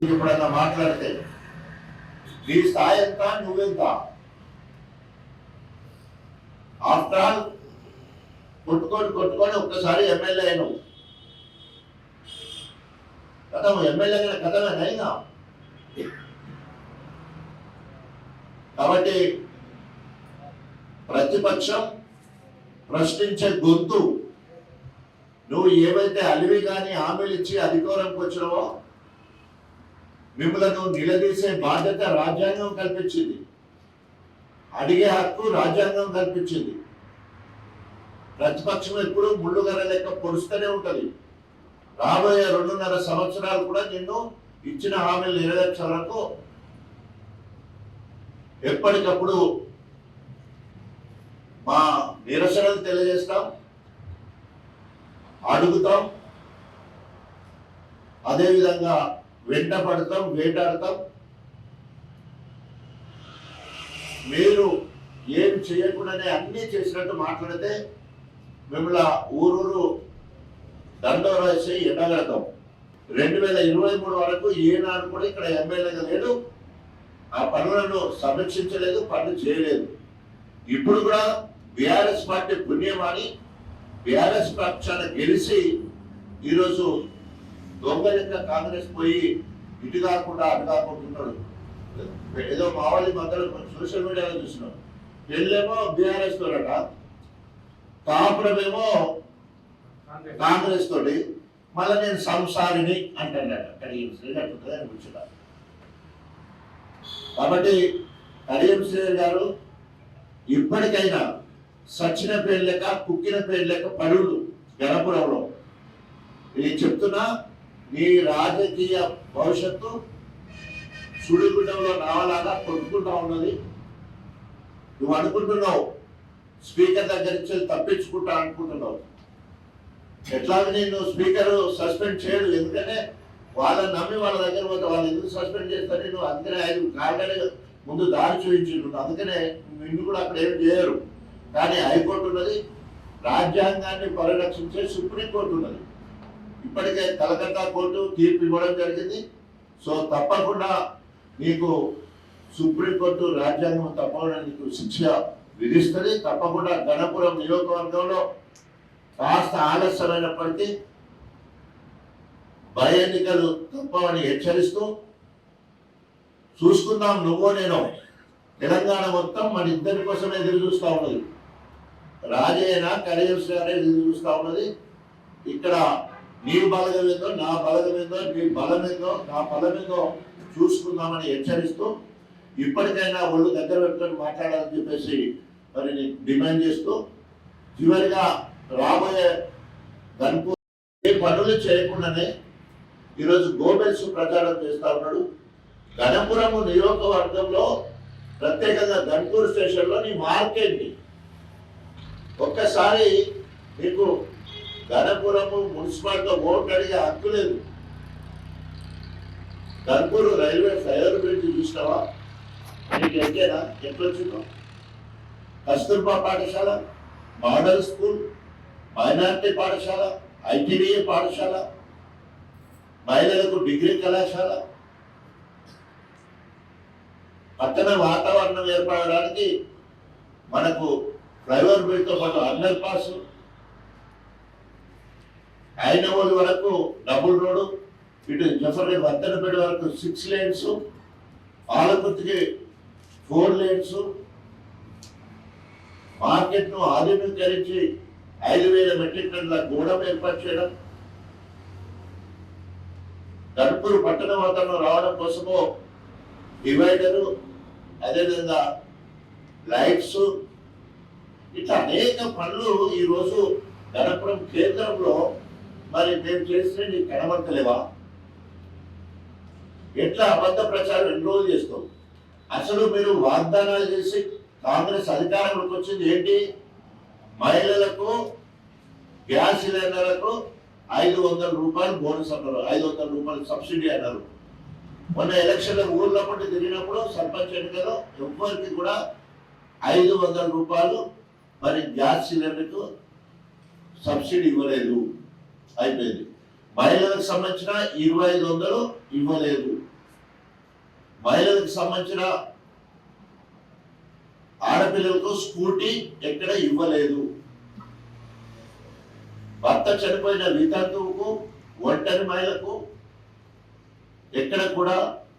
ఎప్పుడన్నా మాట్లాడితే నీ స్థాయి ఎంత నువ్వెంత ఆఫ్టర్ ఆల్ కొట్టుకొని ఒక్కసారి ఎమ్మెల్యే అయినావు కథం ఎమ్మెల్యే కథమేనైనా కాబట్టి ప్రతిపక్షం ప్రశ్నించే గొంతు నువ్వు ఏవైతే అలివి కానీ హామీలు ఇచ్చి అధికారంకి వచ్చినావో మిమ్మల్ని నిలదీసే బాధ్యత రాజ్యాంగం కల్పించింది, అడిగే హక్కు రాజ్యాంగం కల్పించింది. ప్రతిపక్షం ఎప్పుడు ముళ్ళుగర లెక్క పొడుస్తూనే ఉంటది. రాబోయే 2.5 సంవత్సరాలు కూడా నిన్ను ఇచ్చిన హామీలు నెరవేర్చే వరకు ఎప్పటికప్పుడు మా నిరసనలు తెలియజేస్తాం, అడుగుతాం, అదేవిధంగా వెంట పడతాం, వేటాడతాం. మీరు ఏం చేయకుండానే అన్నీ చేసినట్టు మాట్లాడితే మిమ్మల్ని ఊరూరు దండోరా వేసి ఎండగడతాం. 2023 వరకు ఏనాడు కూడా ఇక్కడ ఎమ్మెల్యేగా లేడు, ఆ పనులను సమీక్షించలేదు, పనులు చేయలేదు. ఇప్పుడు కూడా బీఆర్ఎస్ పార్టీ పుణ్యమాని బీఆర్ఎస్ పక్షాన గెలిచి ఈరోజు దొంగలింగా కాంగ్రెస్ పోయి ఇటు కాకుండా అటు కాకుంటున్నాడు. ఏదో మావళి మధ్యలో సోషల్ మీడియాలో చూసినాం. పెళ్ళేమో బీఆర్ఎస్ తోడట, కాపురమేమో కాంగ్రెస్ తోటి, మళ్ళీ నేను సంసారిని అంటాడట. కడియం శ్రీగారు అని కూర్చున్నా. కాబట్టి కడియం శ్రీ గారు ఇప్పటికైనా సచ్చిన పేరు లేక కుక్కిన పేరు లేక పడుడు గణపురంలో నేను చెప్తున్నా, నీ రాజకీయ భవిష్యత్తు సుడిగుడ్డంలో నావలాగా కొట్టుకుంటా ఉన్నది. నువ్వు అనుకుంటున్నావు స్పీకర్ దగ్గర నుంచి తప్పించుకుంటా అనుకుంటున్నావు. ఎట్లాగే నేను స్పీకర్ సస్పెండ్ చేయడు, ఎందుకంటే వాళ్ళని నమ్మి వాళ్ళ దగ్గర పోతే వాళ్ళు ఎందుకు సస్పెండ్ చేస్తారు? నువ్వు అందుకనే 5 కారణాలు ముందు దారి చూపించిండు, అందుకనే నిన్ను కూడా అక్కడ ఏమి చేయరు. కానీ హైకోర్టు ఉన్నది, రాజ్యాంగాన్ని పరిరక్షించే సుప్రీంకోర్టు ఉన్నది. ఇప్పటికే కలకత్తా కోర్టు తీర్పు ఇవ్వడం జరిగింది. సో తప్పకుండా నీకు సుప్రీంకోర్టు రాజ్యాంగం తప్పకుండా నీకు శిక్ష విధిస్తుంది. తప్పకుండా గణపురం నియోజకవర్గంలో కాస్త ఆలస్యమైనప్పటికీ భయ ఎన్నికలు తప్పవని హెచ్చరిస్తూ చూసుకుందాం. నువ్వో నేను తెలంగాణ మొత్తం మన ఇద్దరి కోసం ఎదురు చూస్తూ ఉన్నది. రాజేనా కడియం గారే ఎదురు చూస్తూ ఉన్నది. ఇక్కడ నీ బలగం ఏందో, నా బలగం ఏందో, నీ బలం ఏందో, నా బలం ఏందో చూసుకుందామని హెచ్చరిస్తూ ఇప్పటికైనా ఒళ్ళు దగ్గర పెట్టుకొని మాట్లాడాలని చెప్పేసి మరి డిమాండ్ చేస్తూ చివరిగా రాబోయే గన్పూర్ ఏ పనులు చేయకుండానే ఈరోజు గోబెల్స్ ప్రచారం చేస్తా ఉన్నాడు. గణపురం నియోజకవర్గంలో ప్రత్యేకంగా గన్పూర్ స్టేషన్లో నీ మార్కెట్ని ఒక్కసారి నీకు గణపురము మున్సిపాలిటీలో ఓట్లు అడిగే హక్కు లేదు. గన్పూర్ రైల్వే ఫ్లైఓవర్ బ్రిడ్జ్ చూసినావా? నీకు ఎక్కేనా? ఎట్లొచ్చిందో? కస్తూర్బా పాఠశాల, మోడల్ స్కూల్, మైనార్టీ పాఠశాల, ఐటీడీఏ పాఠశాల, మహిళలకు డిగ్రీ కళాశాల, పట్టణ వాతావరణం ఏర్పడడానికి మనకు ఫ్లైఓవర్ బ్రిడ్జ్తో పాటు అండర్ పాస్, ఐనవోలు వరకు డబుల్ రోడ్డు, ఇటు జఫర్గఢ్ వర్ధనపేట వరకు 6 lanes, ఆలకుర్తికి 4 lanes, మార్కెట్ను ఆధునీకరించి 5,000 మెట్రిక్ టన్నుల గూడెం ఏర్పాటు చేయడం, గణపూర్ పట్టణ వాతావరణం రావడం కోసము డివైడరు, అదేవిధంగా లైట్స్, ఇట్లా అనేక పనులు ఈరోజు గణపురం కేంద్రంలో మరి మేము చేస్తే నీకు కనబడతలేవా? ఎట్లా అబద్ధ ప్రచారం ఎన్ని రోజులు చేస్తాం? అసలు మీరు వాగ్దానాలు చేసి కాంగ్రెస్ అధికారంలోకి వచ్చింది ఏంటి? మహిళలకు గ్యాస్ సిలిండర్లకు 500 రూపాయలు బోనస్ అన్నారు, 500 రూపాయలు సబ్సిడీ అన్నారు. మొన్న ఎలక్షన్లో ఊర్లో పట్టి తిరిగినప్పుడు సర్పంచ్ ఎన్నికలో ఎవ్వరికి కూడా 500 రూపాయలు మరి గ్యాస్ సిలిండర్కు సబ్సిడీ ఇవ్వలేదు, అయిపోయింది. మహిళలకు సంబంధించిన 2500 ఇవ్వలేదు. మహిళలకు సంబంధించిన ఆడపిల్లలకు స్కూటీ ఎక్కడ ఇవ్వలేదు. భర్త చనిపోయిన వితంతువుకు, ఒంటరి మహిళకు ఎక్కడ కూడా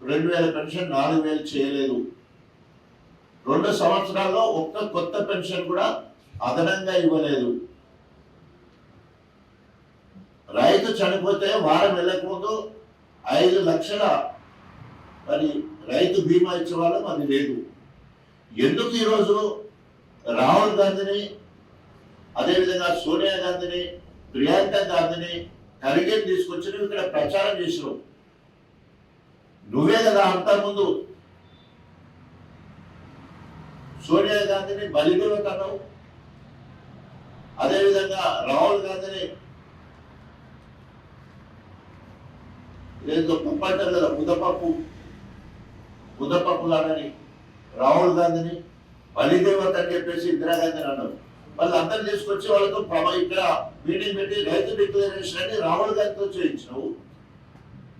2000 పెన్షన్ 4000 చేయలేదు. 2 సంవత్సరాల్లో ఒక్క కొత్త పెన్షన్ కూడా అదనంగా ఇవ్వలేదు. రైతు చనిపోతే వారం వెళ్ళకముందు 5 లక్షల మరి రైతు బీమా ఇచ్చేవాళ్ళం, అది లేదు. ఎందుకు ఈరోజు రాహుల్ గాంధీని, అదేవిధంగా సోనియా గాంధీని, ప్రియాంక గాంధీని కలిగేది తీసుకొచ్చి నువ్వు ఇక్కడ ప్రచారం చేసినావు? నువ్వే కదా అంతకుముందు సోనియా గాంధీని బలిదేవత అన్నావు, అదేవిధంగా రాహుల్ గాంధీని ఏదో పప్పు అంటారు కదా, ముద్దపప్పులాడని రాహుల్ గాంధీని బలిదేవత అని చెప్పేసి ఇందిరాగాంధీని అన్నారు. వాళ్ళు అందరు తీసుకొచ్చి వాళ్ళతో ఇక్కడ మీటింగ్ పెట్టి రైతు డిక్లరేషన్ అని రాహుల్ గాంధీతో చేయించినావు.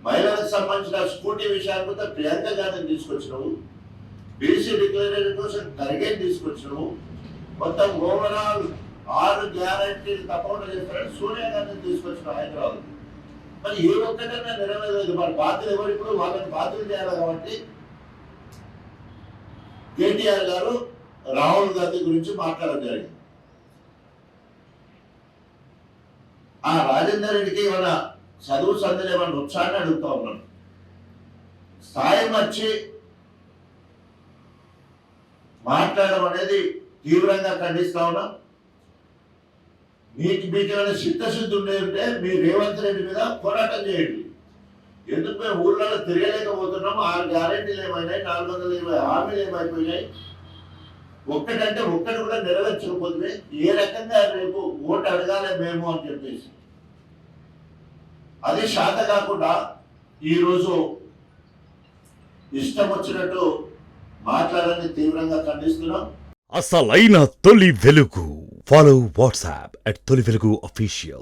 మహిళలకు సంబంధించిన స్కూటీ విషయానికి ప్రియాంక గాంధీని తీసుకొచ్చినావు. బీసీ డిక్లరేషన్ కోసం ఖర్గేని తీసుకొచ్చినావు. మొత్తం ఓవరాల్ 6 గ్యారంటీలు తప్పకుండా చేస్తారని సోనియా గాంధీని తీసుకొచ్చినావు హైదరాబాద్. మరి ఏ ఒక్కటన్నా నెరవేరలేదు. మరి బాధ్యులు ఎవరు? ఇప్పుడు వాళ్ళని బాధ్యులు చేయాలి. కాబట్టి కేటీఆర్ గారు రాహుల్ గాంధీ గురించి మాట్లాడడం జరిగింది. ఆ రాజేందర్ రెడ్డికి ఏమైనా చదువు సందులు ఏమైనా వచ్చాయని అడుగుతా ఉన్నాను. స్థాయి వచ్చి మాట్లాడడం అనేది తీవ్రంగా ఖండిస్తా ఉన్నా. మీకు ఏమైనా చిత్తశుద్ధి ఉంటే మీ రేవంత్ రెడ్డి మీద పోరాటం చేయండి. ఎందుకు మేము ఊళ్ళలో తిరగలేకపోతున్నాం? 6 గ్యారెంటీలు ఏమైనాయి, 420 హామీలు ఏమైపోయినాయి, ఒక్కటంటే ఒక్కటి కూడా నెరవేర్చకపోతే ఏ రకంగా రేపు ఓటు అడగాలి మేము అని చెప్పేసి అది శాత కాకుండా ఈరోజు ఇష్టం వచ్చినట్టు మాట్లాడని తీవ్రంగా ఖండిస్తున్నాం. అసలైన తొలి వెలుగు. ఫాలో వాట్సాప్ @తొలి వెలుగు official.